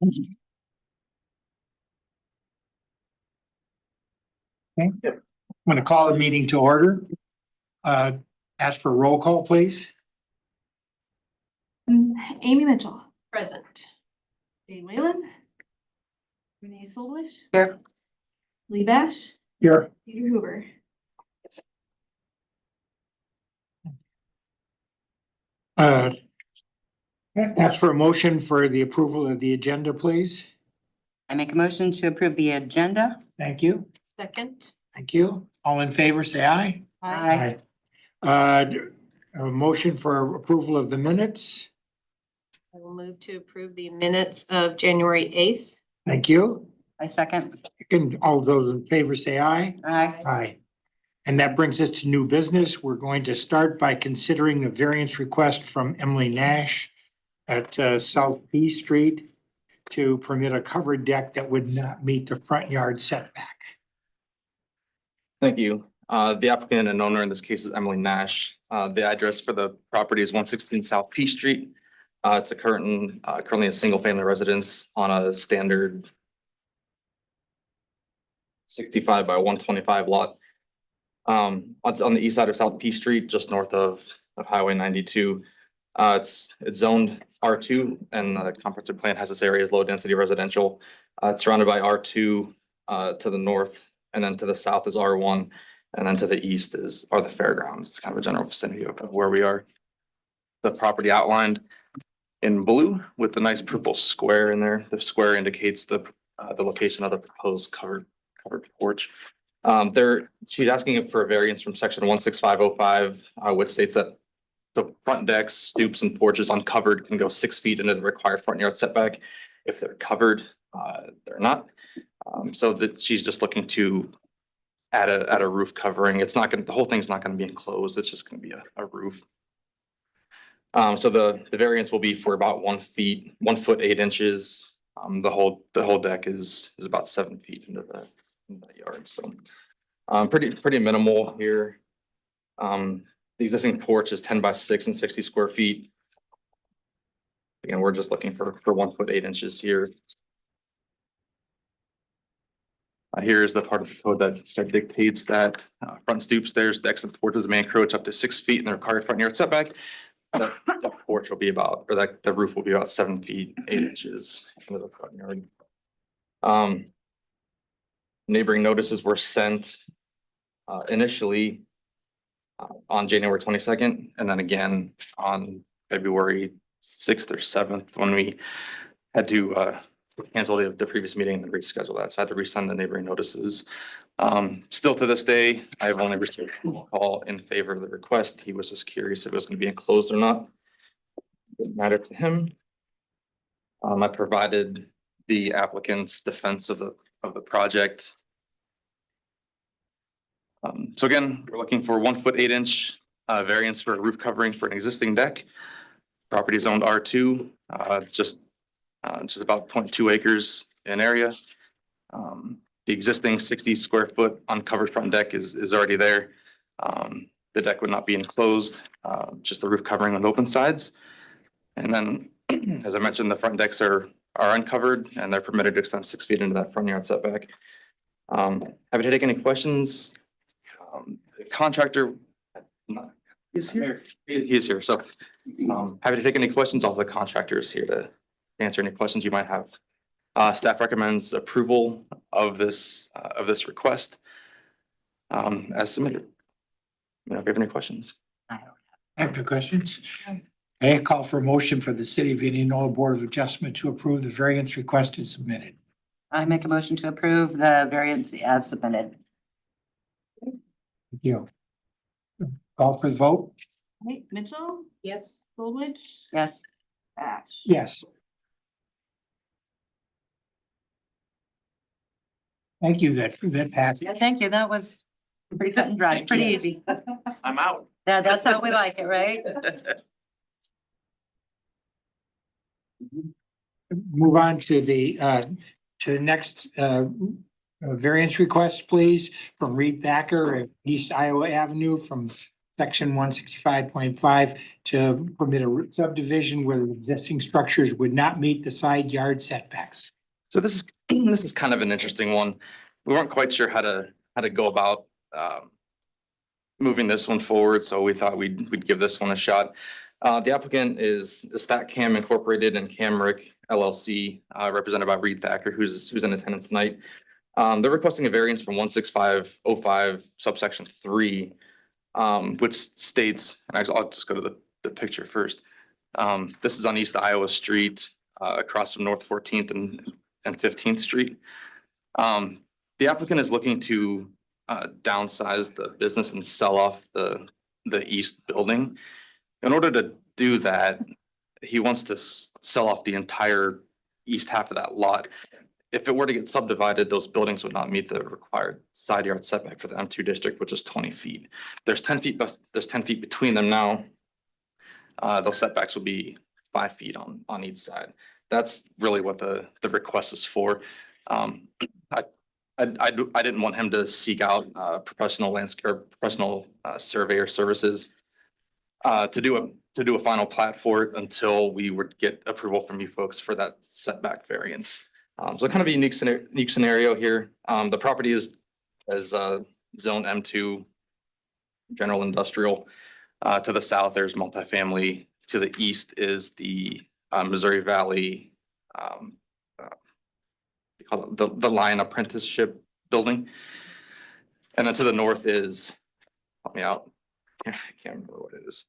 Okay. I'm going to call the meeting to order. Ask for a roll call, please. Amy Mitchell. Present. Dave Whalen. Renee Solwish. Here. Lee Bash. Here. Peter Hoover. Ask for a motion for the approval of the agenda, please. I make a motion to approve the agenda. Thank you. Second. Thank you. All in favor, say aye. Aye. A motion for approval of the minutes. I will move to approve the minutes of January 8th. Thank you. I second. Can all those in favor say aye? Aye. Aye. And that brings us to new business. We're going to start by considering the variance request from Emily Nash at South P Street to permit a covered deck that would not meet the front yard setback. Thank you. The applicant and owner in this case is Emily Nash. The address for the property is 116 South P Street. It's currently a single family residence on a standard 65 by 125 lot. It's on the east side of South P Street, just north of Highway 92. It's zoned R2 and the comprehensive plan has this area as low density residential. It's surrounded by R2 to the north, and then to the south is R1, and then to the east are the fairgrounds. It's kind of a general vicinity of where we are. The property outlined in blue with the nice purple square in there. The square indicates the location of the proposed covered porch. She's asking for a variance from section 16505, which states that the front decks, stoops, and porches uncovered can go 6 feet into the required front yard setback. If they're covered, they're not. So that she's just looking to add a roof covering. It's not going to, the whole thing's not going to be enclosed. It's just going to be a roof. So the variance will be for about 1 foot 8 inches. The whole deck is about 7 feet into the yard. So pretty minimal here. The existing porch is 10 by 6 and 60 square feet. Again, we're just looking for 1 foot 8 inches here. Here is the part of the code that dictates that front stoops, decks, and porches may encroach up to 6 feet in the required front yard setback. The porch will be about, or the roof will be about 7 feet 8 inches into the front yard. Neighboring notices were sent initially on January 22nd, and then again on February 6th or 7th when we had to cancel the previous meeting and reschedule that. So I had to resend the neighboring notices. Still to this day, I have only received a call in favor of the request. He was just curious if it was going to be enclosed or not. It didn't matter to him. I provided the applicant's defense of the project. So again, we're looking for 1 foot 8 inch variance for a roof covering for an existing deck. Property is owned R2, just about 0.2 acres in area. The existing 60 square foot uncovered front deck is already there. The deck would not be enclosed, just the roof covering on the open sides. And then, as I mentioned, the front decks are uncovered and they're permitted to extend 6 feet into that front yard setback. Happy to take any questions. The contractor is here. He is here. So happy to take any questions. All the contractors here to answer any questions you might have. Staff recommends approval of this request as submitted. If you have any questions. I have no questions. I call for a motion for the City of Indianola Board of Adjustment to approve the variance request as submitted. I make a motion to approve the variance as submitted. Thank you. Call for the vote? Right, Mitchell? Yes. Solwish? Yes. Bash? Yes. Thank you. That passed. Yeah, thank you. That was pretty cut and dry, Thank pretty you. easy. I'm out. Yeah, that's how we like it, right? Move on to the next variance request, please, from Reed Thacker at East Iowa Avenue from section 165.5 to permit a subdivision where the existing structures would not meet the side yard setbacks. So this is, this is kind of an interesting one. We weren't quite sure how to go about moving this one forward, so we thought we'd give this one a shot. The applicant is StatCam Incorporated and Camrick LLC, represented by Reed Thacker, who's in attendance tonight. They're requesting a variance from 16505 subsection 3, which states, and I'll just go to the picture first. This is on East Iowa Street, across from North 14th and 15th Street. The applicant is looking to downsize the business and sell off the east building. In order to do that, he wants to sell off the entire east half of that lot. If it were to get subdivided, those buildings would not meet the required side yard setback for the M2 district, which is 20 feet. There's 10 feet, there's 10 feet between them now. Those setbacks will be 5 feet on each side. That's really what the request is for. I didn't want him to seek out professional landscape or professional surveyor services to do a final plat for it until we would get approval from you folks for that setback variance. So kind of a unique scenario here. The property is zone M2, general industrial. To the south, there's multifamily. To the east is the Missouri Valley, the Lion Apprenticeship Building. And then to the north is, help me out, I can't remember what it is.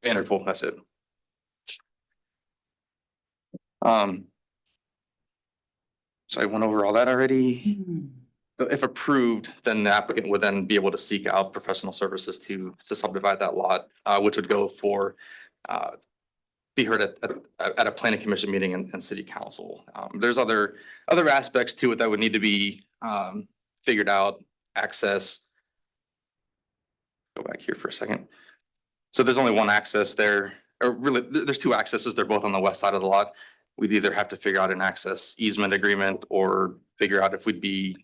Vanderpool, that's it. So I went over all that already. So if approved, then the applicant would then be able to seek out professional services to subdivide that lot, which would go for be heard at a planning commission meeting and city council. There's other aspects to it that would need to be figured out, access. Go back here for a second. So there's only one access there, or really there's two accesses. They're both on the west side of the lot. We'd either have to figure out an access easement agreement or figure out if we'd be,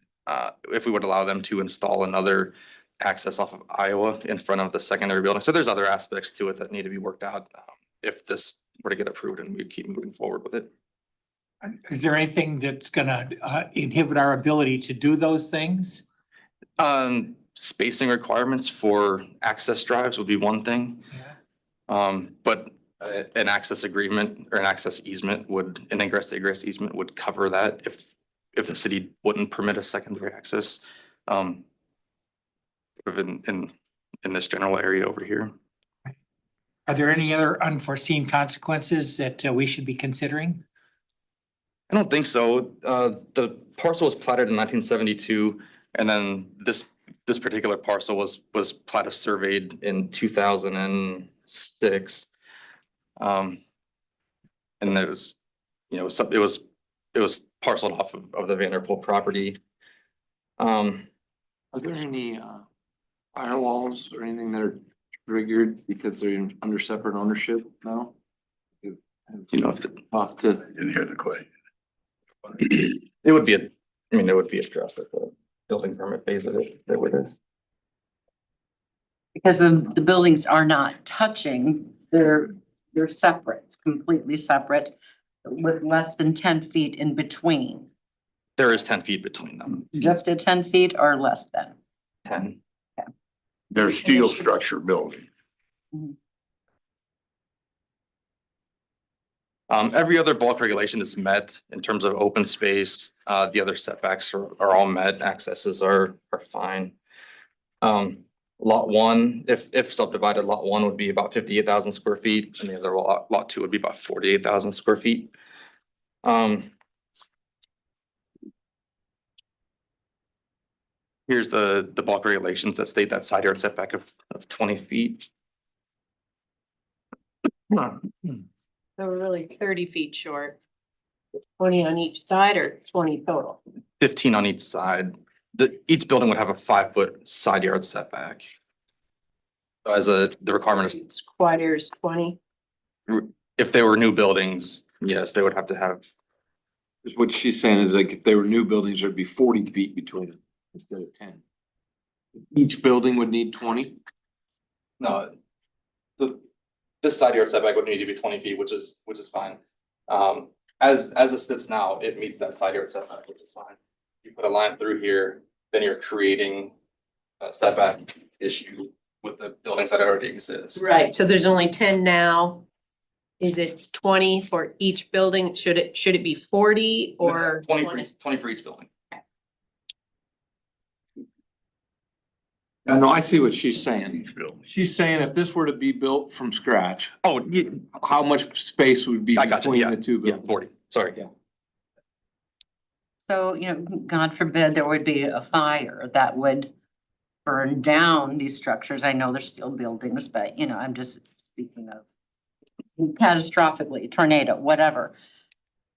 if we would allow them to install another access off of Iowa in front of the secondary building. So there's other aspects to it that need to be worked out if this were to get approved and we keep moving forward with it. Is there anything that's gonna inhibit our ability to do those things? Spacing requirements for access drives would be one thing. Yeah. But an access agreement or an access easement would, an ingress egress easement would cover that if the city wouldn't permit a secondary access. In this general area over here. Are there any other unforeseen consequences that we should be considering? I don't think so. The parcel was platted in 1972, and then this particular parcel was platted surveyed in 2006. And it was, you know, it was parceled off of the Vanderpool property. Are there any firewalls or anything that are triggered because they're under separate ownership now? Do you know if Talk to. Didn't hear the question. it would be it would be addressed at the building permit phase of it with this. Because the buildings are not touching, they're separate, completely separate, with less than 10 feet in between. There is 10 feet between them. Just at 10 feet or less than. 10. They're steel structure building. Every other bulk regulation is met in terms of open space. The other setbacks are all met. Accesses are fine. Lot one, if subdivided, lot one would be about 58,000 square feet, and the other lot two would be about 48,000 square feet. Here's the bulk regulations that state that side yard setback of 20 feet. So we're really 30 feet short. 20 on each side or 20 total? 15 on each side. Each building would have a 5-foot side yard setback. So the requirement is, Squad is 20. if they were new buildings, yes, they would have to have. What she's saying is like if they were new buildings, there'd be 40 feet between them instead of 10. Each building would need 20? No, this side yard setback would need to be 20 feet, which is fine. As it sits now, it meets that side yard setback, which is fine. You put a line through here, then you're creating a setback issue with the buildings that already exist. Right, so there's only 10 now. Is it 20 for each building? Should it be 40 or 20 for each building. I know, I see what she's saying. She's saying if this were to be built from scratch, Oh, yeah, how much space would be I got you, between yeah, the two yeah, buildings? 40, sorry. Yeah. So, you know, God forbid there would be a fire that would burn down these structures. I know they're still buildings, but you know, I'm just speaking of catastrophically, tornado, whatever.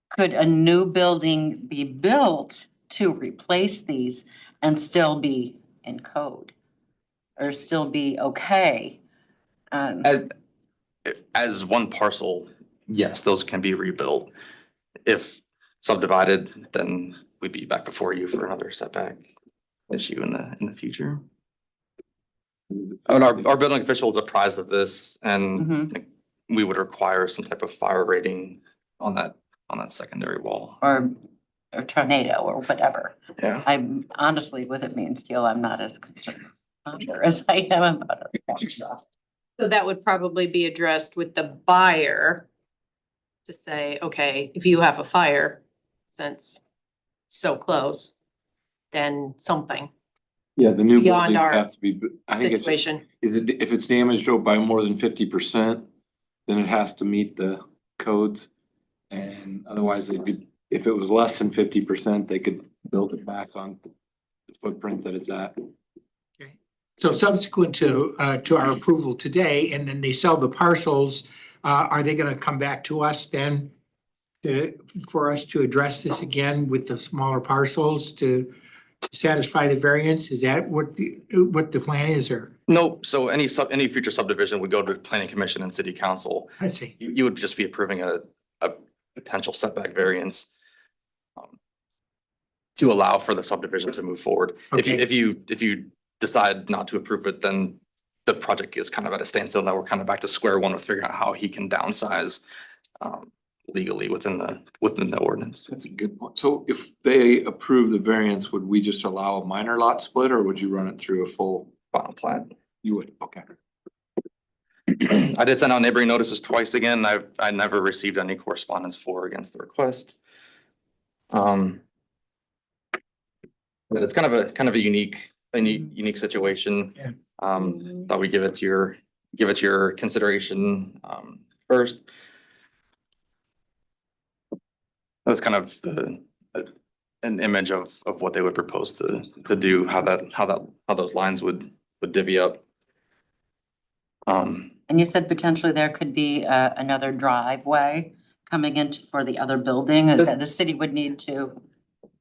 Could a new building be built to replace these and still be in code? Or still be okay? As one parcel, yes, those can be rebuilt. If subdivided, then we'd be back before you for another setback issue in the future. And our building official is apprised of this, and Mhm. we would require some type of fire rating on that secondary wall. Or tornado or whatever. Yeah. I'm honestly, with it being steel, I'm not as concerned as I am about it. So that would probably be addressed with the buyer to say, okay, if you have a fire, since it's so close, then something Yeah, the new Beyond building our have to be, I think it's, situation. if it's damaged by more than 50%, then it has to meet the codes. And otherwise they could, if it was less than 50%, they could build it back on the footprint that it's at. So subsequent to our approval today, and then they sell the parcels, are they gonna come back to us then? For us to address this again with the smaller parcels to satisfy the variance? Is that what the plan is, or? Nope, so any future subdivision would go to planning commission and city council. I see. You would just be approving a potential setback variance to allow for the subdivision to move forward. Okay. If you decide not to approve it, then the project is kind of at a standstill. Now we're kind of back to square one with figuring out how he can downsize legally within the ordinance. That's a good point. So if they approve the variance, would we just allow a minor lot split or would you run it through a full? Final plat. You would, okay. I did send out neighboring notices twice again. I never received any correspondence for or against the request. But it's kind of a unique situation. Yeah. Thought we give it to your consideration first. That's kind of an image of what they would propose to do, how those lines would divvy up. And you said potentially there could be another driveway coming in for the other building that the city would need to.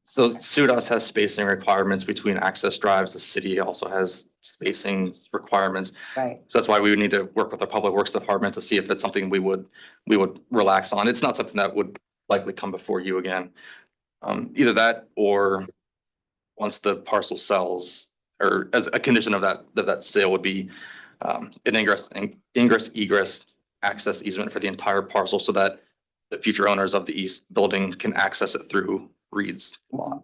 So SUDAS has spacing requirements between access drives. The city also has spacing requirements. Right. So that's why we would need to work with the Public Works Department to see if it's something we would relax on. It's not something that would likely come before you again. Either that or once the parcel sells, or as a condition of that sale would be an ingress egress access easement for the entire parcel so that the future owners of the east building can access it through Reed's lot.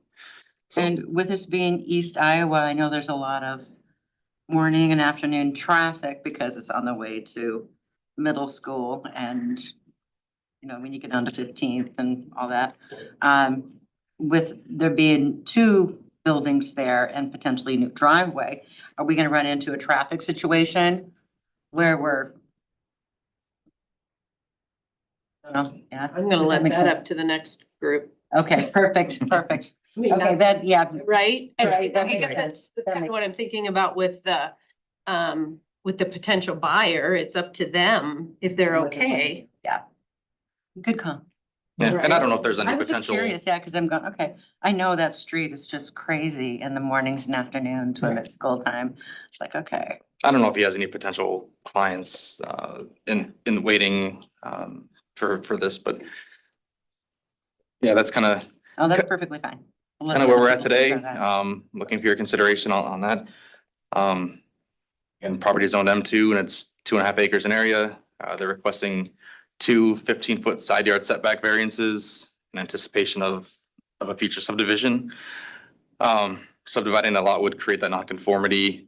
So- And with this being East Iowa, I know there's a lot of morning and afternoon traffic because it's on the way to middle school and, you know, when you get down to 15th and all that. With there being two buildings there and potentially a new driveway, are we gonna run into a traffic situation where we're? I don't know, yeah. I'm gonna Does let make that up sense? to the next group. Okay, perfect, perfect. I mean, Okay, that, yeah, Right? And Right, that I makes guess sense. that's That kind of makes what I'm thinking about with the potential buyer. It's up to them if they're okay. good call. Yeah, and I don't know if there's I any was just potential. curious, yeah, because I'm going, okay, I know that street is just crazy in the mornings and afternoons when it's school time. It's like, okay, I don't know if he has any potential clients in waiting for this, but yeah, that's kind of oh, that's perfectly fine. We'll let where the we're other at people figure today. that out. Looking for your consideration on that. And property is zoned M2 and it's 2.5 acres in area. They're requesting 2 15-foot side yard setback variances in anticipation of a future subdivision. Subdividing the lot would create that nonconformity.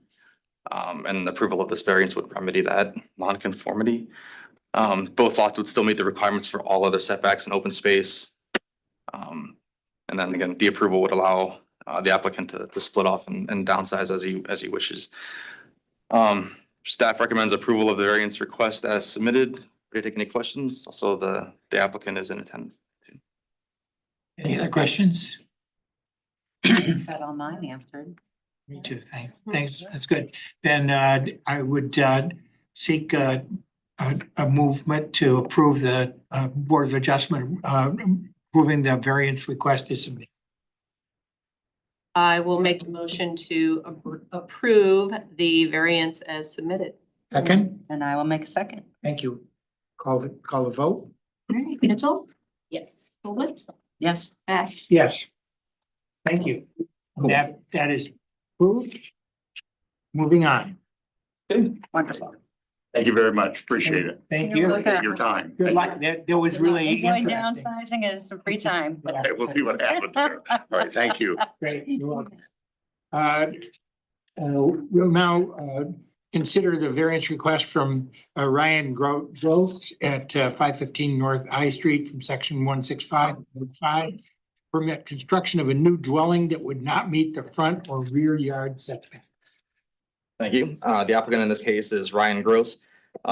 And the approval of this variance would remedy that nonconformity. Both lots would still meet the requirements for all other setbacks and open space. And then again, the approval would allow the applicant to split off and downsize as he wishes. Staff recommends approval of the variance request as submitted. Do you take any questions? Also, the applicant is in attendance. Any other questions? Got all mine answered. Me too, thanks, that's good. Then I would seek a movement to approve the Board of Adjustment approving the variance request is submitted. I will make a motion to approve the variance as submitted. Second, And I will make a second. thank you. Call the vote? Alright, Mitchell, Yes. Coolidge, Yes. Ash, Yes. Thank you. That is approved. Moving on. Wonderful. Thank you very much. Appreciate it. Thank You're you. welcome. Take your time. Good luck. That was really Enjoying interesting. downsizing and some free time. Okay, we'll see what happens there. All right, thank you. Great, you're welcome. We'll now consider the variance request from Ryan Gross at 515 North I Street from section 165.5. Permit construction of a new dwelling that would not meet the front or rear yard setback. Thank you. The applicant in this case is Ryan Gross.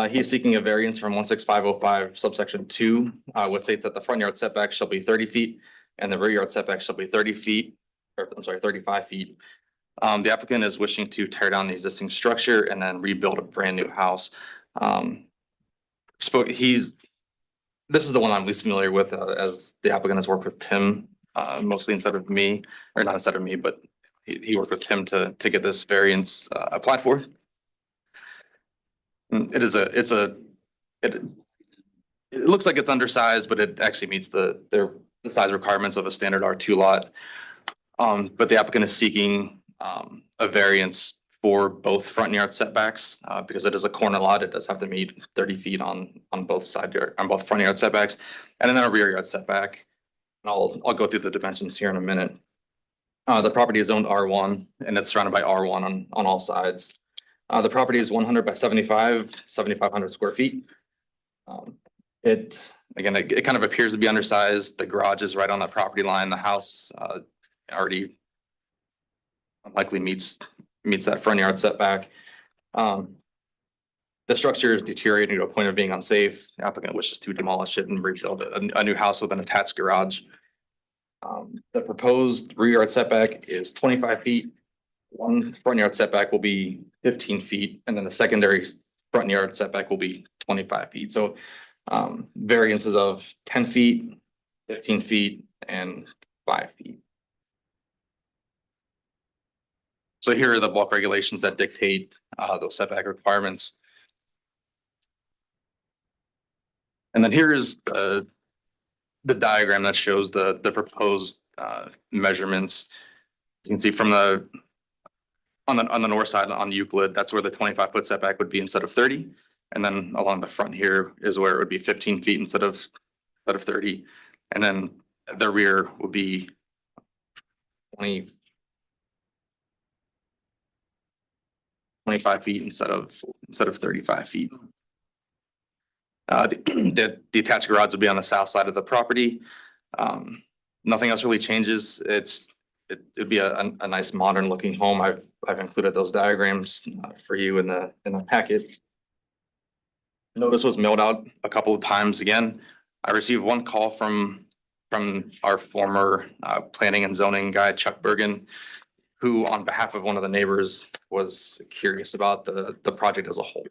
He is seeking a variance from 16505 subsection 2, which states that the front yard setback shall be 30 feet and the rear yard setback shall be 30 feet, or I'm sorry, 35 feet. The applicant is wishing to tear down the existing structure and then rebuild a brand new house. This is the one I'm least familiar with, as the applicant has worked with Tim, mostly instead of me, or not instead of me, but he worked with Tim to get this variance applied for. It looks like it's undersized, but it actually meets the size requirements of a standard R2 lot. But the applicant is seeking a variance for both front yard setbacks, because it is a corner lot. It does have to meet 30 feet on both front yard setbacks, and then a rear yard setback. And I'll go through the dimensions here in a minute. The property is zoned R1 and it's surrounded by R1 on all sides. The property is 100 by 7,500 square feet. It kind of appears to be undersized. The garage is right on that property line. The house already likely meets that front yard setback. The structure is deteriorating to a point of being unsafe. The applicant wishes to demolish it and rebuild a new house with an attached garage. The proposed rear yard setback is 25 feet. One front yard setback will be 15 feet, and then the secondary front yard setback will be 25 feet. So variances of 10 feet, 15 feet, and 5 feet. So here are the bulk regulations that dictate those setback requirements. And then here is the diagram that shows the proposed measurements. You can see from on the north side on Euclid, that's where the 25-foot setback would be instead of 30. And then along the front here is where it would be 15 feet instead of 30. And then the rear would be 25 feet instead of 35 feet. The attached garage would be on the south side of the property. Nothing else really changes. It'd be a nice modern looking home. I've included those diagrams for you in the packet. Notice was mailed out a couple of times. Again, I received one call from our former planning and zoning guy, Chuck Bergen, who on behalf of one of the neighbors was curious about the project as a whole.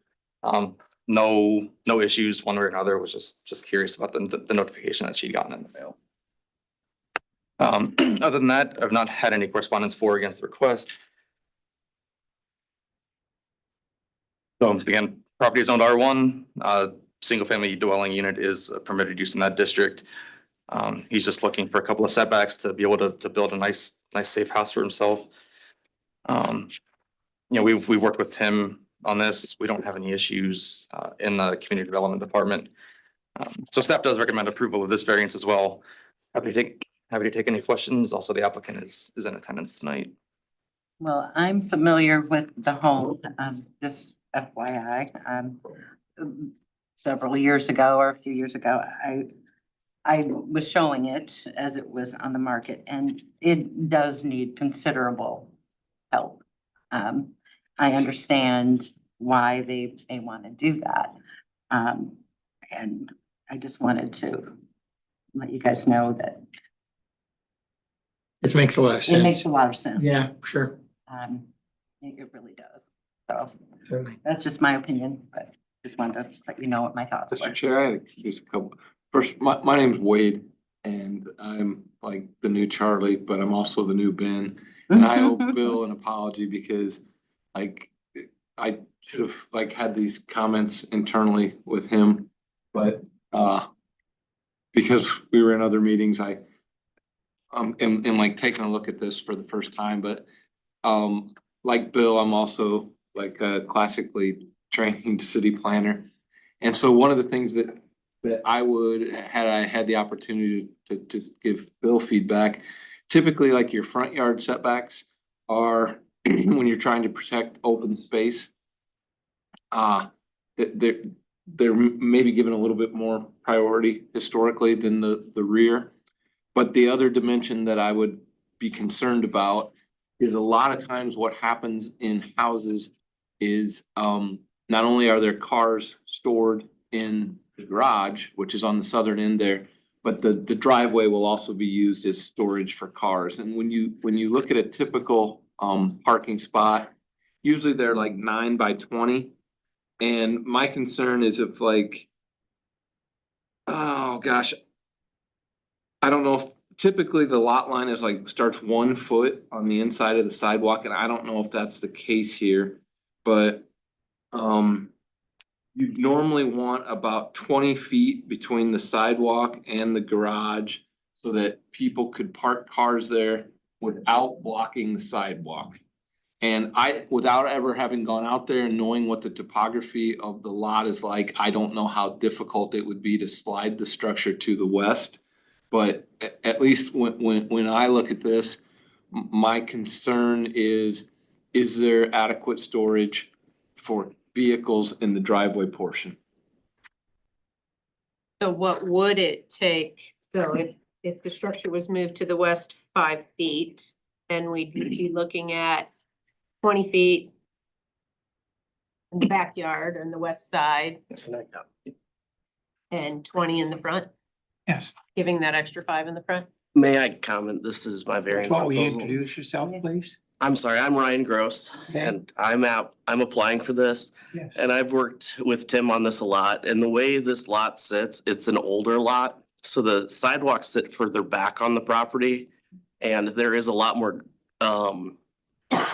No issues one way or another, was just curious about the notification that she'd gotten in the mail. Other than that, I've not had any correspondence for or against the request. So again, property is owned R1, single family dwelling unit is a permitted use in that district. He's just looking for a couple of setbacks to be able to build a nice safe house for himself. You know, we worked with him on this. We don't have any issues in the community development department. So staff does recommend approval of this variance as well. Happy to take any questions. Also, the applicant is in attendance tonight. Well, I'm familiar with the home, just FYI, several years ago or a few years ago, I was showing it as it was on the market, and it does need considerable help. I understand why they want to do that. And I just wanted to let you guys know that It makes a lot of it makes sense. a lot of sense. Yeah, sure. It really does. So Certainly. that's just my opinion, but just wanted to let you know what my thoughts were. Mr. Chair, I had just a couple. First, my name's Wade and I'm like the new Charlie, but I'm also the new Ben. And I owe Bill an apology because like I should have like had these comments internally with him, but because we were in other meetings, I am like taking a look at this for the first time, but like Bill, I'm also like a classically trained city planner. And so one of the things that I would, had I had the opportunity to give Bill feedback, typically like your front yard setbacks are when you're trying to protect open space. They're maybe given a little bit more priority historically than the rear. But the other dimension that I would be concerned about is a lot of times what happens in houses is not only are there cars stored in the garage, which is on the southern end there, but the driveway will also be used as storage for cars. And when you look at a typical parking spot, usually they're like 9 by 20. And my concern is if like, oh gosh, I don't know if typically the lot line is like starts 1 foot on the inside of the sidewalk, and I don't know if that's the case here, but you'd normally want about 20 feet between the sidewalk and the garage so that people could park cars there without blocking the sidewalk. And without ever having gone out there and knowing what the topography of the lot is like, I don't know how difficult it would be to slide the structure to the west. But at least when I look at this, my concern is there adequate storage for vehicles in the driveway portion? So what would it take? So if the structure was moved to the west 5 feet, then we'd be looking at 20 feet in the backyard on the west side and 20 in the front, Yes. giving that extra 5 in the front. May I comment? This is my variance Before we proposal. introduce yourself, please. I'm sorry, I'm Ryan Gross Okay. and I'm applying for this. Yes. And I've worked with Tim on this a lot, and the way this lot sits, it's an older lot. So the sidewalks sit further back on the property, and there is a lot more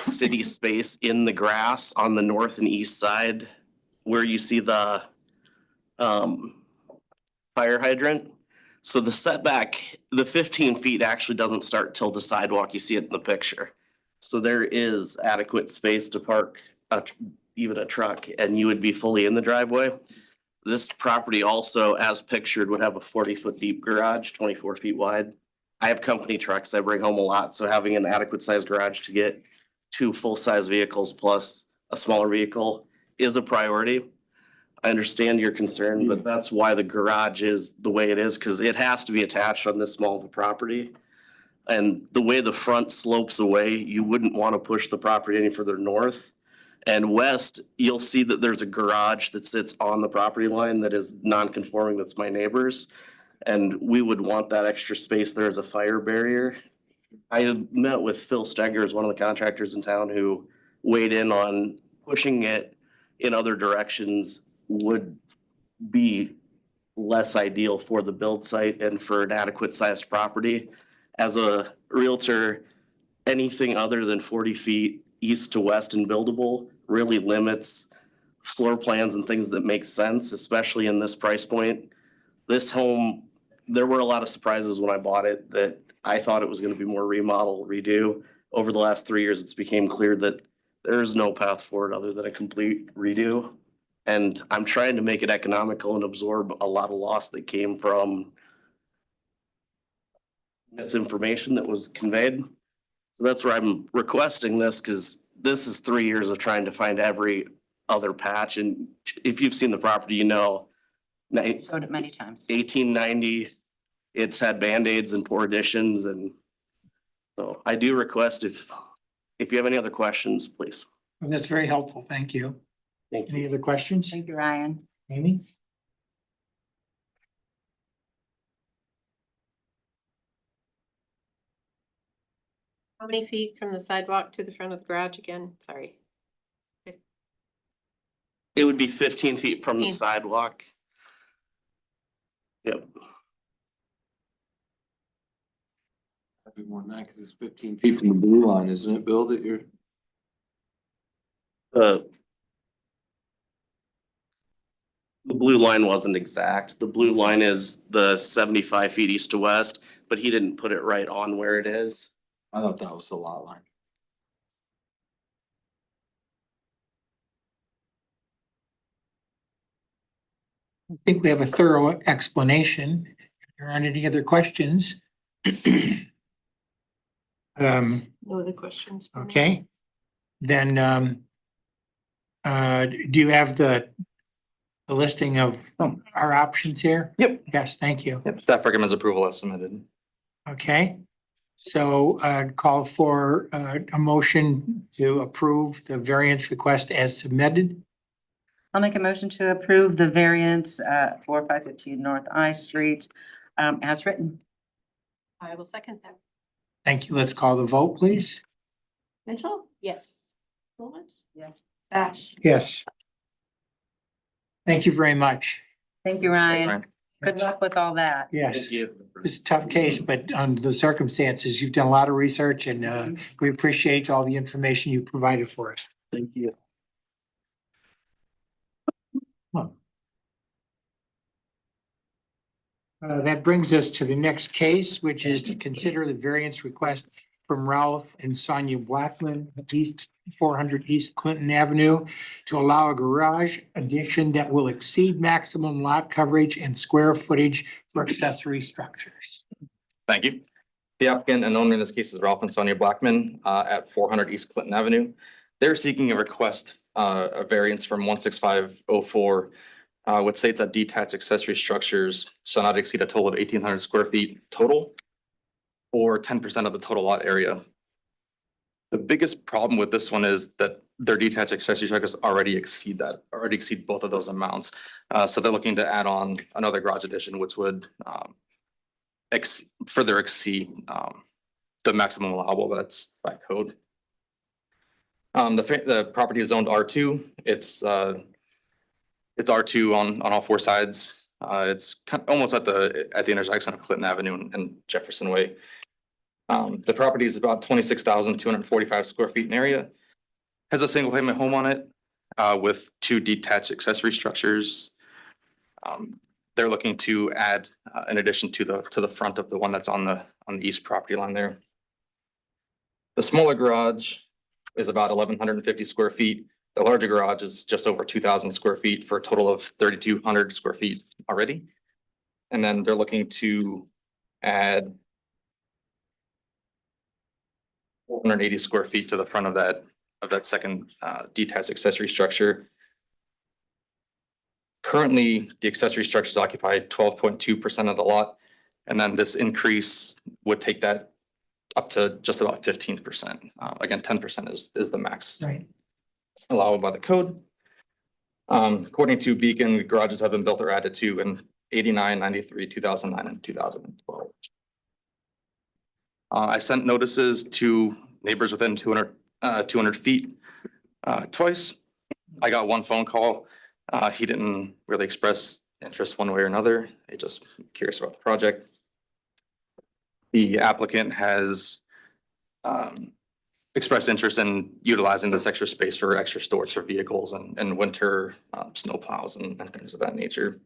city space in the grass on the north and east side where you see the fire hydrant. So the setback, the 15 feet actually doesn't start till the sidewalk. You see it in the picture. So there is adequate space to park even a truck, and you would be fully in the driveway. This property also, as pictured, would have a 40-foot deep garage, 24 feet wide. I have company trucks I bring home a lot, so having an adequate sized garage to get 2 full-size vehicles plus a smaller vehicle is a priority. I understand your concern, but that's why the garage is the way it is, because it has to be attached on this small of a property. And the way the front slopes away, you wouldn't want to push the property any further north. And west, you'll see that there's a garage that sits on the property line that is non-conforming, that's my neighbor's. And we would want that extra space there as a fire barrier. I have met with Phil Steggers, one of the contractors in town, who weighed in on pushing it in other directions would be less ideal for the build site and for an adequate sized property. As a realtor, anything other than 40 feet east to west and buildable really limits floor plans and things that make sense, especially in this price point. This home, there were a lot of surprises when I bought it that I thought it was going to be more remodel, redo. Over the last 3 years, it's became clear that There's no path forward other than a complete redo. And I'm trying to make it economical and absorb a lot of loss that came from misinformation that was conveyed. So that's where I'm requesting this, because this is 3 years of trying to find every other patch. And if you've seen the property, you know, Showed it many times. 1890, it's had Band-Aids and poor additions. And so I do request if you have any other questions, please. Well, that's very helpful. Thank you. Thank Any you. other questions? Thank you, Ryan. Amy? How many feet from the sidewalk to the front of the garage again? Sorry. It would be 15 feet from the 15. sidewalk. Yep. Probably more than that, cause it's 15 feet from the blue line, isn't it, Bill, that you're? The blue line wasn't exact. The blue line is the 75 feet east to west, but he didn't put it right on where it is. I thought that was the lot line. I think we have a thorough explanation. If there aren't any other questions. No other questions? for me? Okay, then, do you have the listing of our options here? Yep. Yes, thank you. Yep, staff recommends approval as submitted. Okay, so, call for, a motion to approve the variance request as submitted. I'll make a motion to approve the variance at 4515 North I Street as written. I will second that. Thank you. Let's call the vote, please. Mitchell? Yes. Lawrence? Yes. Bash? Yes. Thank you very much. Thank you, Ryan. Ryan. Good luck with all that. Yes, Thank you. it's a tough case, but under the circumstances, you've done a lot of research and we appreciate all the information you provided for us. Thank you. That brings us to the next case, which is to consider the variance request from Ralph and Sonia Blackman, East 400 East Clinton Avenue, to allow a garage addition that will exceed maximum lot coverage and square footage for accessory structures. Thank you. The applicant and owner in this case is Ralph and Sonia Blackman at 400 East Clinton Avenue. They're seeking a request, a variance from 16504, which states that detached accessory structures shall not exceed a total of 1,800 square feet total, or 10% of the total lot area. The biggest problem with this one is that their detached accessory structures already exceed both of those amounts. So they're looking to add on another garage addition, which would further exceed the maximum allowable that's by code. The property is zoned R2. It's R2 on all four sides. It's almost at the intersection of Clinton Avenue and Jefferson Way. The property is about 26,245 square feet in area. Has a single family home on it with 2 detached accessory structures. They're looking to add an addition to the front of the one that's on the east property line there. The smaller garage is about 1,150 square feet. The larger garage is just over 2,000 square feet for a total of 3,200 square feet already. And then they're looking to add 480 square feet to the front of that second detached accessory structure. Currently, the accessory structures occupy 12.2% of the lot, and then this increase would take that up to just about 15%. Again, 10% is the max Right. allowable by the code. According to Beacon, garages have been built or added to in 89, 93, 2009, and 2012. I sent notices to neighbors within 200 feet twice. I got one phone call. He didn't really express interest one way or another. He just curious about the project. The applicant has expressed interest in utilizing this extra space for extra storage for vehicles and winter snow plows and things of that nature.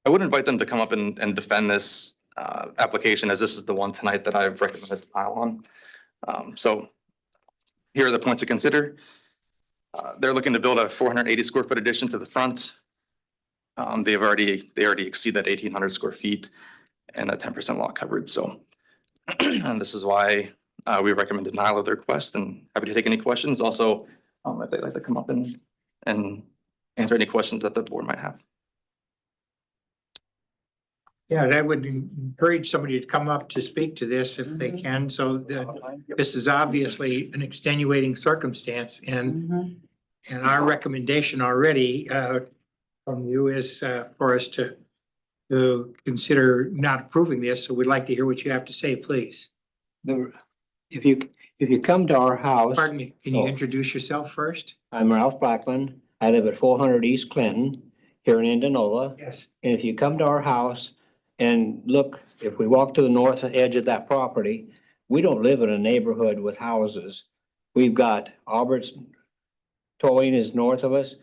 I would invite them to come up and defend this application, as this is the one tonight that I've recommended to file on. So here are the points to consider. They're looking to build a 480 square foot addition to the front. They already exceed that 1,800 square feet and a 10% lot coverage, so. And this is why we recommend denial of the request, and happy to take any questions. Also, if they'd like to come up and answer any questions that the board might have. Yeah, that would encourage somebody to come up to speak to this if they can. So this is obviously an extenuating circumstance, and our recommendation already from you is for us to consider not approving this. So we'd like to hear what you have to say, please. If you come to our house, Pardon me, can you Oh. introduce yourself first? I'm Ralph Blackman. I live at 400 East Clinton here in Indianola. Yes. And if you come to our house and look, if we walk to the north edge of that property, we don't live in a neighborhood with houses. We've got Albert's Towing is north of us.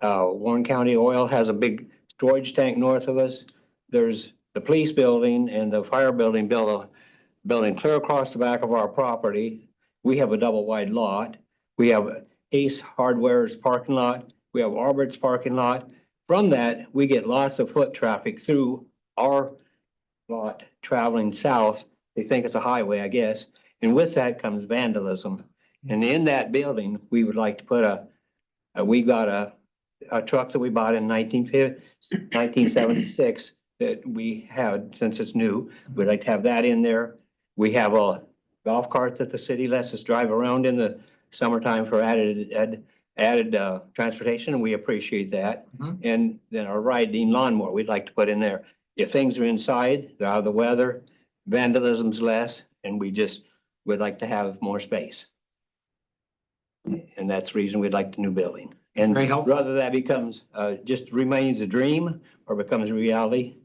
Warren County Oil has a big storage tank north of us. There's the police building and the fire building building clear across the back of our property. We have a double wide lot. We have Ace Hardware's parking lot. We have Albert's parking lot. From that, we get lots of foot traffic through our lot traveling south. They think it's a highway, I guess. And with that comes vandalism. And in that building, we would like to put we got a truck that we bought in 1976 that we had since it's new. We'd like to have that in there. We have a golf cart that the city lets us drive around in the summertime for added transportation, and we appreciate that. Mhm. And then our riding lawnmower, we'd like to put in there. If things are inside, they're out of the weather, vandalism's less, and we'd like to have more space. And that's the reason we'd like the new building. And Very helpful. whether that becomes, just remains a dream or becomes a reality,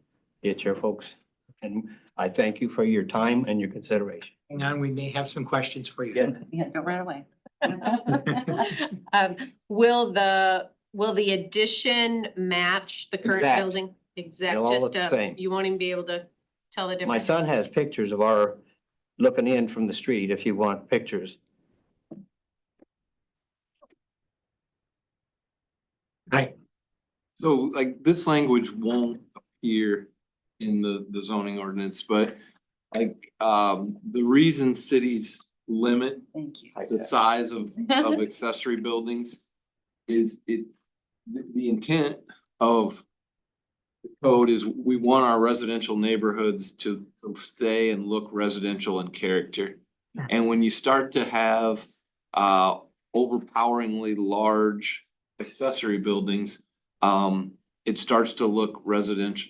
it's your folks. And I thank you for your time and your consideration. Hang on, we may have some questions for you. Yeah. Yeah, go right away. Will the addition match the current Exact. building? Exact, It'll all just, look the same. you won't even be able to tell the My difference? son has pictures of our looking in from the street, if you want pictures. Right. So like this language won't appear in the zoning ordinance, but like, the reason cities limit Thank you. the size of accessory buildings is the intent of the code is we want our residential neighborhoods to stay and look residential in character. And when you start to have overpoweringly large accessory buildings, it starts to look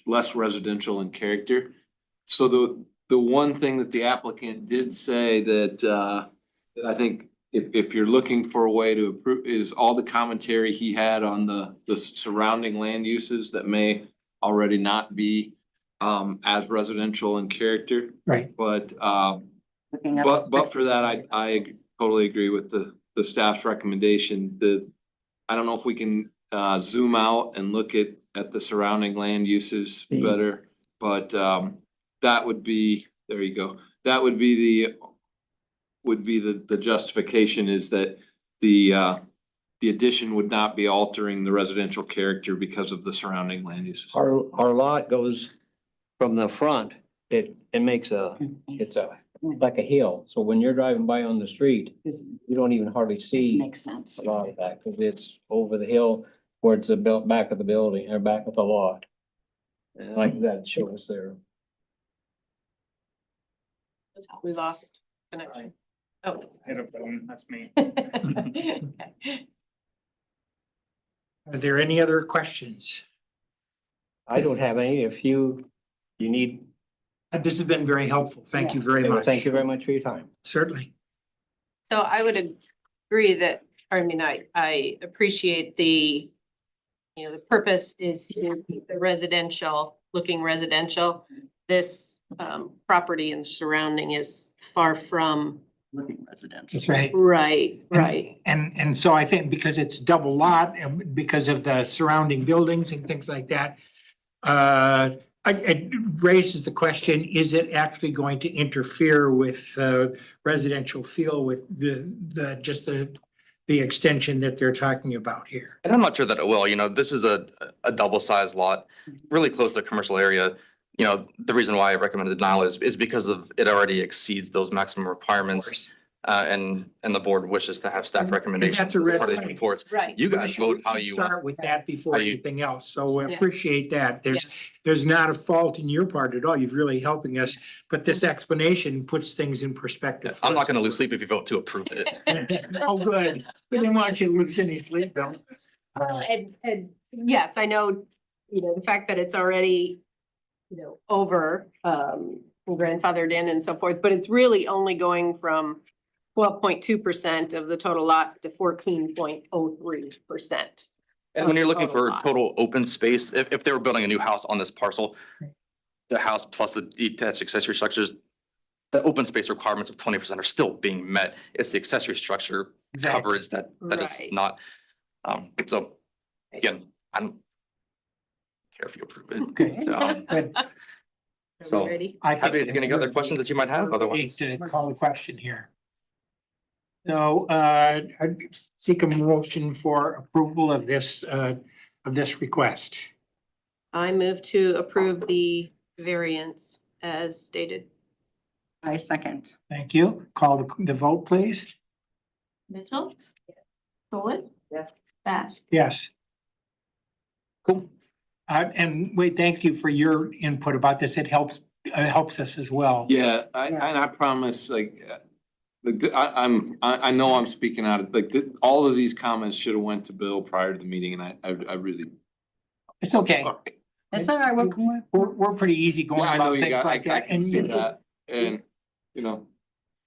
less residential in character. So the one thing that the applicant did say that I think if you're looking for a way to approve is all the commentary he had on the surrounding land uses that may already not be as residential in character, Right. but Looking at those but for that, pictures. I totally agree with the staff's recommendation. I don't know if we can zoom out and look at the surrounding land uses better, but that would be, there you go. That would be the justification is that the addition would not be altering the residential character because of the surrounding land uses. Our lot goes from the front, it makes it's like a hill. So when you're driving by on the street, you don't even hardly see Makes sense. a lot of that because it's over the hill towards the back of the building or back of the lot. And like that shows there. We lost connection. Oh. That's me. Are there any other questions? I don't have any. If you need. This has been very helpful. Thank you very much. Thank you very much for your time. Certainly. So I would agree that, I appreciate the purpose is to keep the residential, looking residential. This property and surrounding is far from, Looking residential. That's right. right. And so I think because it's double lot and because of the surrounding buildings and things like that, It raises the question, is it actually going to interfere with residential feel with the extension that they're talking about here? And I'm not sure that it will, this is a double-sized lot, really close to the commercial area. The reason why I recommended denial is because of it already exceeds those maximum requirements. And the board wishes to have staff recommendations that's a as red part of the flag. reports. Right. You guys vote how you want. Start with that before how you- anything else, so I Yeah. appreciate that. There's not a fault in your part at all. You've really helping us, but this explanation puts things in perspective. I'm not gonna lose sleep if you vote to approve it. Oh, good. We didn't want you to lose any sleep, Bill. Well, and yes, I know, the fact that it's already, over, grandfathered in and so forth, but it's really only going from 12.2% of the total lot to 14.03%. And when you're looking Total for lot. total open space, if they were building a new house on this parcel, the house plus the detached accessory structures, the open space requirements of 20% are still being met. It's the accessory structure Exactly. coverage that is Right. not. So again, I don't care if you approve it. Okay. Good. Are we So, ready? I Happy to think- take any other questions that you might have, Need otherwise. to call the question here. So, I seek a motion for approval of this request. I move to approve the variance as stated. I second. Thank you. Call the vote, please. Mitchell? Cohen? Yes. Bash? Yes. Cool. And wait, thank you for your input about this. It helps us as well. Yeah, and I promise, I know I'm speaking out of, all of these comments should have went to Bill prior to the meeting, and I really. It's okay. It's all right, We're pretty easy going Yeah, I know about you things got, like I that. can see that, and,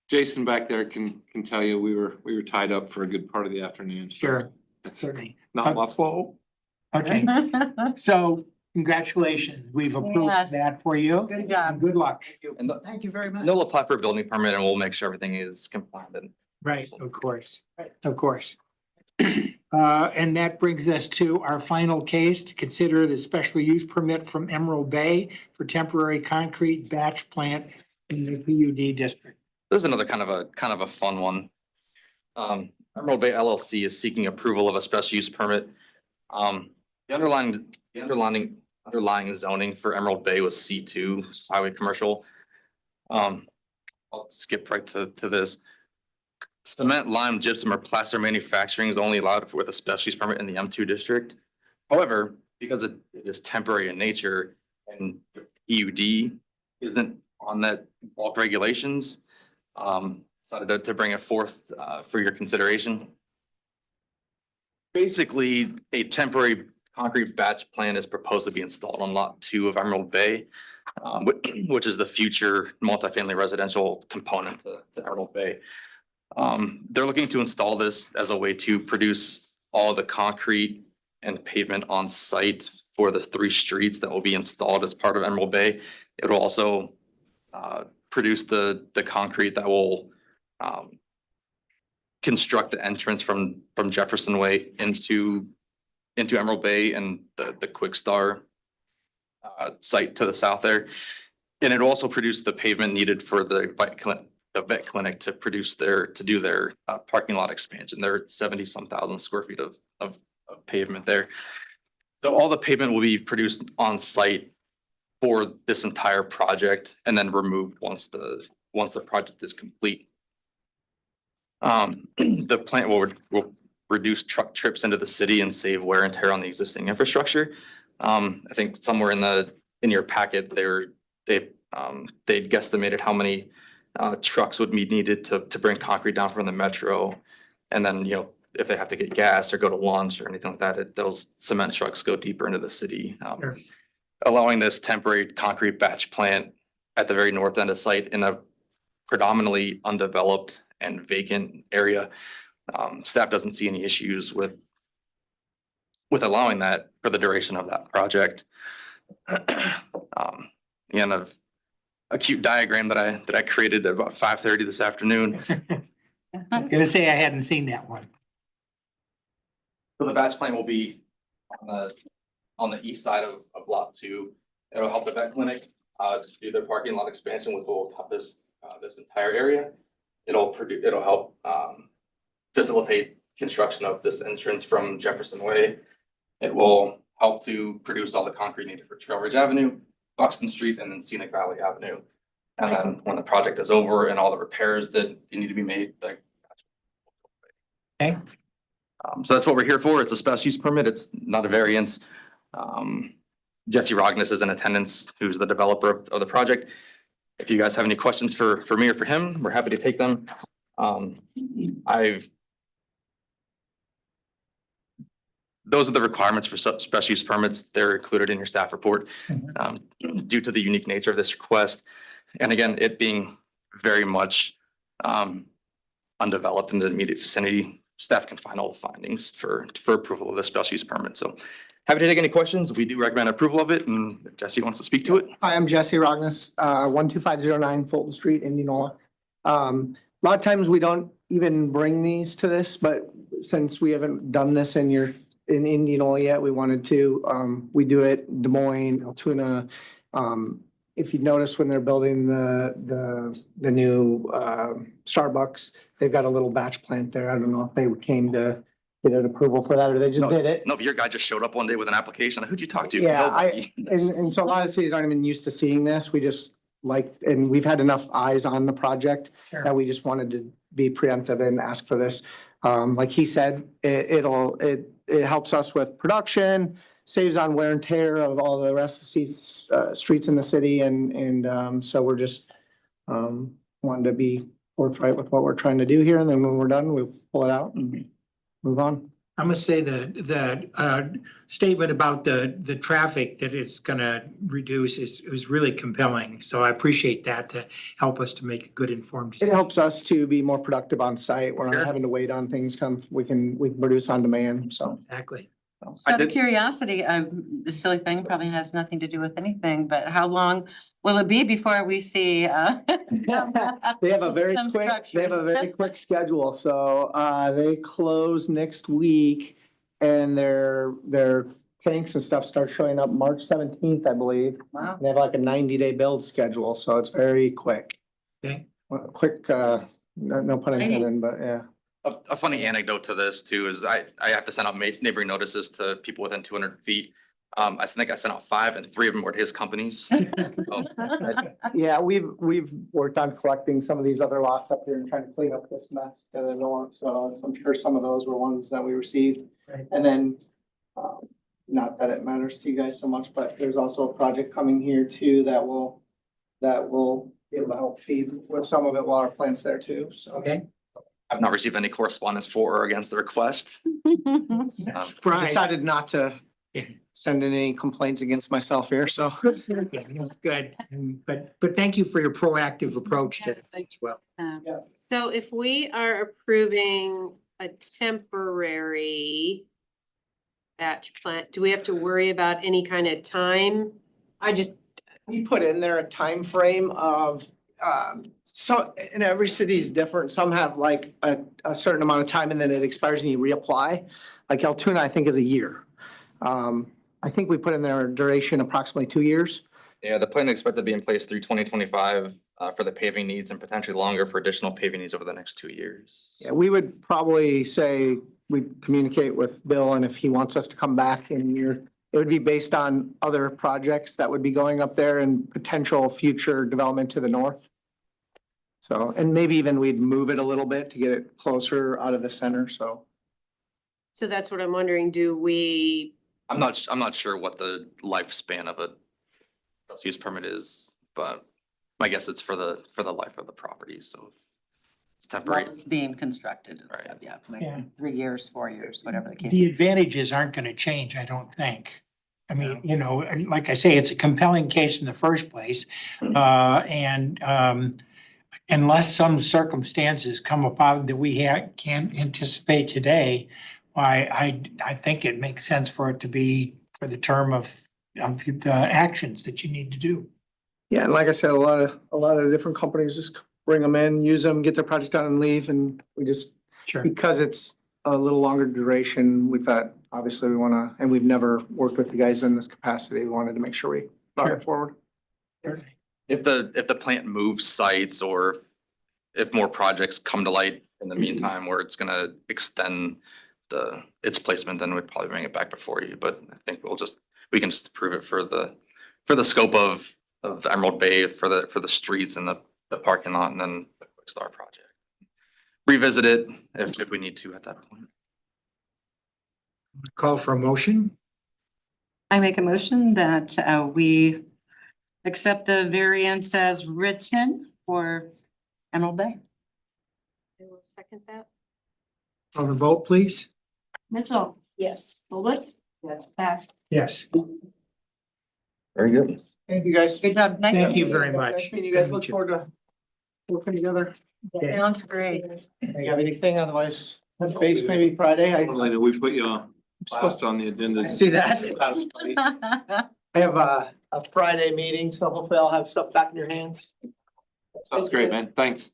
Jason back there can tell you, we were tied up for a good part of the afternoon. so Sure, It's certainly. not my fault. Okay, so congratulations. We've approved Yes. that for you. Good job. And good luck. And Thank you very much. they'll apply for a building permit and we'll make sure everything is compliant. And Right, of course, of course. And that brings us to our final case to consider the special use permit from Emerald Bay for temporary concrete batch plant in the PUD district. This is another kind of a fun one. Emerald Bay LLC is seeking approval of a special use permit. The underlying zoning for Emerald Bay was C2, which is highway commercial. I'll skip right to this. Cement, lime, gypsum, or plaster manufacturing is only allowed with a special use permit in the M2 district. However, because it is temporary in nature and EUD isn't on that bulk regulations, decided to bring it forth for your consideration. Basically, a temporary concrete batch plant is proposed to be installed on lot 2 of Emerald Bay, which is the future multifamily residential component to Emerald Bay. They're looking to install this as a way to produce all the concrete and pavement on site for the 3 streets that will be installed as part of Emerald Bay. It will also produce the concrete that will construct the entrance from Jefferson Way into Emerald Bay and the Quick Star site to the south there. And it also produced the pavement needed for the vet clinic to do their parking lot expansion. There are 70-some thousand square feet of pavement there. So all the pavement will be produced on site for this entire project and then removed once the project is complete. The plant will reduce truck trips into the city and save wear and tear on the existing infrastructure. I think somewhere in your packet they'd guesstimated how many trucks would be needed to bring concrete down from the metro. And then, if they have to get gas or go to lunch or anything like that, those cement trucks go deeper into the city. Sure. Allowing this temporary concrete batch plant at the very north end of site in a predominantly undeveloped and vacant area. Staff doesn't see any issues with allowing that for the duration of that project. And a cute diagram that I created at about 5:30 this afternoon. I'm gonna say I hadn't seen that one. So the batch plant will be on the east side of lot 2. It'll help the vet clinic, to do their parking lot expansion, which will help this entire area. It'll help, facilitate construction of this entrance from Jefferson Way. It will help to produce all the concrete needed for Trail Ridge Avenue, Buxton Street, and then Scenic Valley Avenue. And then when the project is over and all the repairs that need to be made, like. Okay. So that's what we're here for. It's a special use permit. It's not a variance. Jesse Rognus is in attendance, who's the developer of the project. If you guys have any questions for me or for him, we're happy to take them. Those are the requirements for special use permits. They're included in your staff report. Due to the unique nature of this request. And again, it being very much undeveloped in the immediate vicinity, staff can find all the findings for approval of the special use permit. So happy to take any questions. We do recommend approval of it, and if Jesse wants to speak to it. Hi, I'm Jesse Rognus, 12509 Fulton Street, Indianola. A lot of times we don't even bring these to this, but since we haven't done this in Indianola yet, we wanted to. We do it Des Moines, Altoona. If you notice when they're building the new Starbucks, they've got a little batch plant there. I don't know if they came to get an approval for that or they just did it. No, your guy just showed up one day with an application. Who'd you talk to? Yeah, Nobody. and so a lot of cities aren't even used to seeing this. We just and we've had enough eyes on the project that we just wanted to be preemptive and ask for this. Like he said, it helps us with production, saves on wear and tear of all the rest of the streets in the city. And so we're just wanted to be forthright with what we're trying to do here. And then when we're done, we'll pull it out and move on. I must say the statement about the traffic that it's gonna reduce is really compelling. So I appreciate that to help us to make a good informed It decision. helps us to be more productive on site. We're Sure. not having to wait on things come. We can produce on demand, so. Exactly. So out of did- curiosity, the silly thing probably has nothing to do with anything, but how long will it be before we see? They have a very Some quick, they have a very structures. quick schedule, so they close next week. And their tanks and stuff start showing up March 17th, I believe. Wow. They have like a 90-day build schedule, so it's very quick. Okay. Quick, no pun intended, but yeah. A funny anecdote to this too is I have to send out neighboring notices to people within 200 feet. I think I sent out 5 and 3 of them were to his companies. So, Yeah, we've worked on collecting some of these other lots up here and trying to clean up this mess to the north, so I'm sure some of those were ones that we received. Right. And then, not that it matters to you guys so much, but there's also a project coming here too that will be able to help feed with some of it while our plant's there too, so. Okay. I've not received any correspondence for or against the request. I Surprise. decided not to send in any complaints against myself here, so. Good. But thank you for your proactive approach to it as well. So if we are approving a temporary batch plant, do we have to worry about any kind of time? We put in there a time frame of, so, and every city is different. Some have like a certain amount of time and then it expires and you reapply. Like Altoona, I think is a year. I think we put in there a duration approximately 2 years. Yeah, the plan is expected to be in place through 2025 for the paving needs and potentially longer for additional paving needs over the next 2 years. Yeah, we would probably say we communicate with Bill and if he wants us to come back in a year, it would be based on other projects that would be going up there and potential future development to the north. So, and maybe even we'd move it a little bit to get it closer out of the center, so. So that's what I'm wondering, I'm not sure what the lifespan of a special use permit is, but my guess it's for the life of the property, so it's temporary. While it's being constructed, Right. yeah, Yeah. 3 years, 4 years, whatever the case. The advantages aren't gonna change, I don't think. I mean, you know, and like I say, it's a compelling case in the first place. Unless some circumstances come about that we can't anticipate today, why, I think it makes sense for it to be for the term of the actions that you need to do. Yeah, and like I said, a lot of different companies just bring them in, use them, get their project done and leave, and we just, Sure. because it's a little longer duration, we thought, obviously we wanna, and we've never worked with you guys in this capacity, we wanted to make sure we moving forward. If the plant moves sites or if more projects come to light in the meantime where it's gonna extend its placement, then we'd probably bring it back before you, but I think we can just approve it for the scope of the Emerald Bay for the streets and the parking lot and then the Quick Start project. Revisit it if we need to at that point. Call for a motion. I make a motion that we accept the variance as written for Emerald Bay. I will second that. Call the vote, please. Mitchell, Yes. Colwood, Yes. Nash. Yes. Very good. Thank you, guys. Good job. Thank you very much. Nice meeting you guys. Look forward to working together. Okay. Sounds great. If you have anything, otherwise, touch base maybe Friday. We put you on, last on the agenda. I see that. I have a Friday meeting, so hopefully I'll have stuff back in your hands. Sounds great, man. Thanks.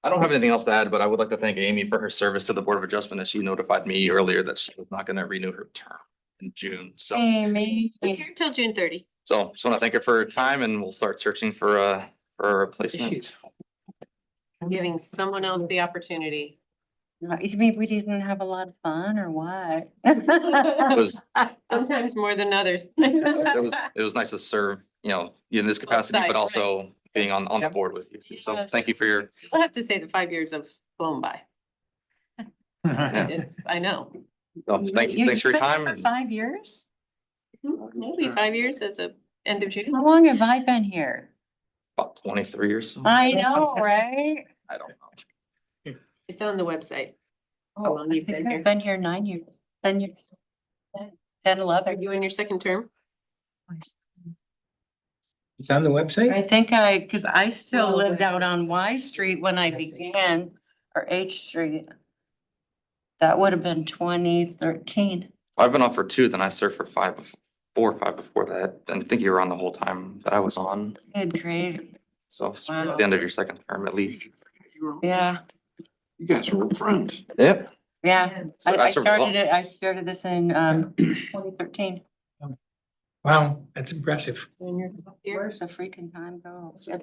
I don't have anything else to add, but I would like to thank Amy for her service to the Board of Adjustment, as she notified me earlier that she was not gonna renew her term in June, so. Amy. Here till June 30. So just want to thank her for her time and we'll start searching for a replacement. Giving someone else the opportunity. You mean we didn't have a lot of fun or what? It was, Sometimes more than others. it was nice to serve, in this capacity, sides, but right. also being on the Yep. board with you. So Yes. thank you for your, I'll have to say the 5 years have flown by. I know. thanks for your You've been time. here for and 5 years? Maybe 5 years as of end of June. How long have I been here? About 23 or so. I know, right? I don't know. It's on the website. How Oh, long I you've think been here? I've been here 9 years, 10 years. 10, Are 11. you in your second term? It's on the website? I think cause I still lived out on Y Street when I began, or H Street. That would have been 2013. I've been on for 2, then I served for 4 or 5 before that. And I think you were on the whole time that I was on. Good grade. So it's Wow. at the end of your second term at least. Yeah, You guys are old friends. Yep. yeah. So I served a lot. I started this in 2013. Wow, that's impressive. In your year? Where's the freaking time go? So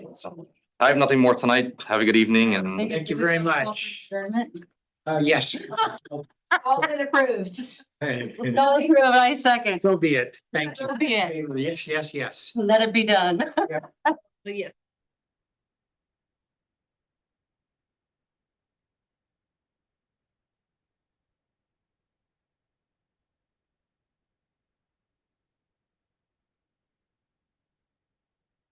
I have nothing more tonight. Have a good evening and Thank you very much. Yes. All been approved. All approved, I second. So be it. Thank you. So be it. Yes, yes, yes. Let it be done. Yes.